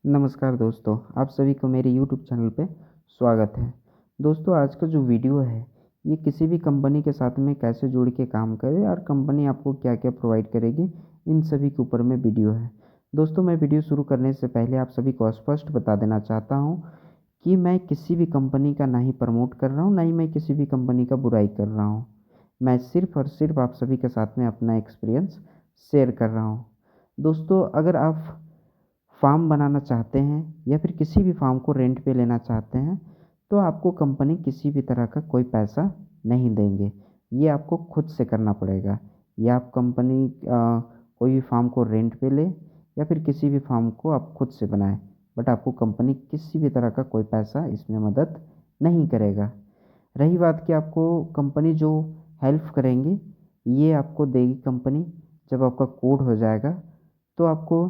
नमस्कार दोस्तों, आप सभी को मेरे यूट्यूब चैनल पे स्वागत है। दोस्तों, आज का जो वीडियो है, ये किसी भी कंपनी के साथ में कैसे जुड़ के काम करें और कंपनी आपको क्या-क्या प्रोवाइड करेगी, इन सभी के ऊपर में वीडियो है। दोस्तों, मैं वीडियो शुरू करने से पहले आप सभी को स्पष्ट बता देना चाहता हूँ कि मैं किसी भी कंपनी का ना ही प्रमोट कर रहा हूँ, ना ही मैं किसी भी कंपनी का बुराई कर रहा हूँ। मैं सिर्फ़ और सिर्फ़ आप सभी के साथ में अपना एक्सपीरियंस शेयर कर रहा हूँ। दोस्तों, अगर आप फ़ार्म बनाना चाहते हैं या फिर किसी भी फ़ार्म को रेंट पे लेना चाहते हैं, तो आपको कंपनी किसी भी तरह का कोई पैसा नहीं देंगे। ये आपको खुद से करना पड़ेगा। या आप कंपनी कोई भी फ़ार्म को रेंट पे ले या फिर किसी भी फ़ार्म को आप खुद से बनाएँ। बट आपको कंपनी किसी भी तरह का कोई पैसा इसमें मदद नहीं करेगा। रही बात कि आपको कंपनी जो हेल्प करेंगी, ये आपको देगी कंपनी जब आपका कोड हो जाएगा, तो आपको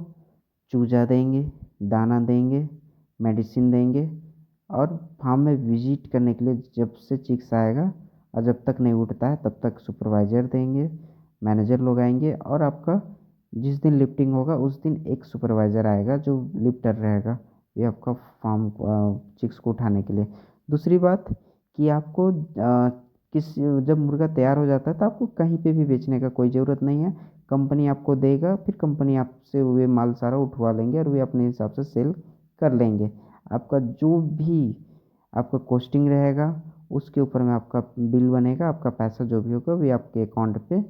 चूजा देंगे, दाना देंगे, मेडिसिन देंगे और फार्म में विज़िट करने के लिए जब से चिक्स आएगा और जब तक नहीं उठता है तब तक सुपरवाइज़र देंगे, मैनेजर लोग आएँगे और आपका जिस दिन लिफ्टिंग होगा उस दिन एक सुपरवाइज़र आएगा जो लिफ्टर रहेगा, ये आपका फार्म चिक्स को उठाने के लिए। दूसरी बात कि आपको जब मुर्गा तैयार हो जाता है तो आपको कहीं पे भी बेचने का कोई ज़रूरत नहीं है। कंपनी आपको देगा, फिर कंपनी आपसे वे माल सारा उठवा लेंगे और वे अपने हिसाब से सेल कर लेंगे। आपका जो भी आपका कॉस्टिंग रहेगा, उसके ऊपर में आपका बिल बनेगा, आपका पैसा जो भी होगा, वो आपके अकाउंट पे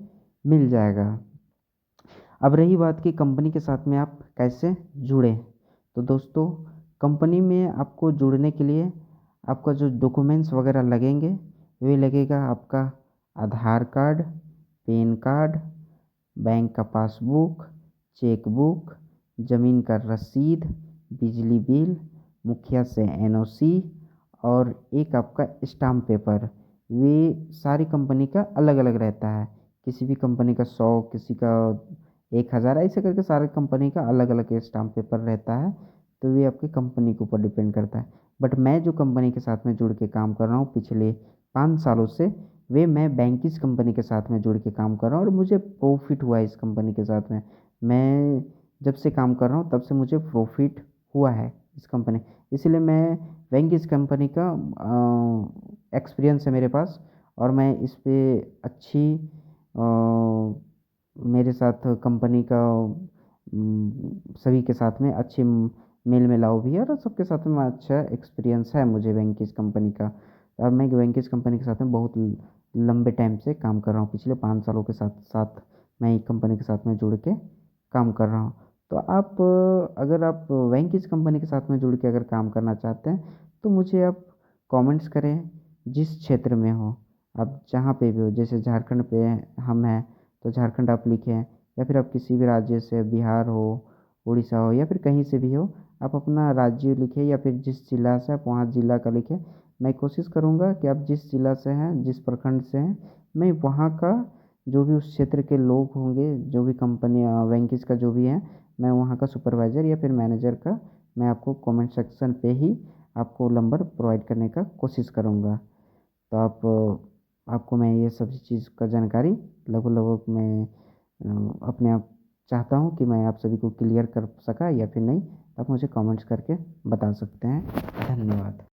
मिल जाएगा। अब रही बात कि कंपनी के साथ में आप कैसे जुड़ें, तो दोस्तों कंपनी में आपको जुड़ने के लिए आपका जो डॉक्यूमेंट्स वगैरह लगेंगे, वे लगेगा आपका आधार कार्ड, पैन कार्ड, बैंक का पासबुक, चेकबुक, ज़मीन का रसीद, बिजली बिल, मुखिया से एनओसी और एक आपका स्टाम्प पेपर। वे सारी कंपनी का अलग-अलग रहता है। किसी भी कंपनी का 100, किसी का 1000 ऐसे करके सारे कंपनी का अलग-अलग स्टाम्प पेपर रहता है, तो ये आपकी कंपनी के ऊपर डिपेंड करता है। बट मैं जो कंपनी के साथ में जुड़ के काम कर रहा हूँ पिछले 5 सालों से, वे मैं बैंकिस कंपनी के साथ में जुड़ के काम कर रहा हूँ और मुझे प्रॉफ़िट हुआ है इस कंपनी के साथ में। मैं जब से काम कर रहा हूँ तब से मुझे प्रॉफ़िट हुआ है इस कंपनी, इसलिए मैं वेंकीस कंपनी का एक्सपीरियंस है मेरे पास और मैं इस पे अच्छी मेरे साथ कंपनी का सभी के साथ में अच्छी मेल मिलाव भी है और सबके साथ में अच्छा एक्सपीरियंस है मुझे वेंकीस कंपनी का। और मैं वेंकीस कंपनी के साथ में बहुत लंबे टाइम से काम कर रहा हूँ। पिछले 5 सालों के साथ साथ मैं एक कंपनी के साथ में जुड़ के काम कर रहा हूँ। तो आप अगर आप वेंकीस कंपनी के साथ में जुड़ के अगर काम करना चाहते हैं, तो मुझे आप कमेंट्स करें, जिस क्षेत्र में हो, आप जहाँ पे भी हो, जैसे झारखंड पे हम हैं, तो झारखंड आप लिखें या फिर आप किसी भी राज्य से बिहार हो, उड़ीसा हो या फिर कहीं से भी हो, आप अपना राज्य लिखें या फिर जिस जिला से आप वहाँ जिला का लिखें। मैं कोशिश करूँगा कि आप जिस जिला से हैं, जिस प्रखंड से हैं, मैं वहाँ का जो भी उस क्षेत्र के लोग होंगे, जो भी कंपनी वेंकीस का जो भी है, मैं वहाँ का सुपरवाइज़र या फिर मैनेजर का मैं आपको कमेंट सेक्शन पे ही आपको नंबर प्रोवाइड करने का कोशिश करूँगा। तो आपको मैं ये सभी चीज़ का जानकारी लगभग-लगभग मैं अपने आप चाहता हूँ कि मैं आप सभी को क्लियर कर सका या फिर नहीं, आप मुझे कमेंट्स करके बता सकते हैं। धन्यवाद।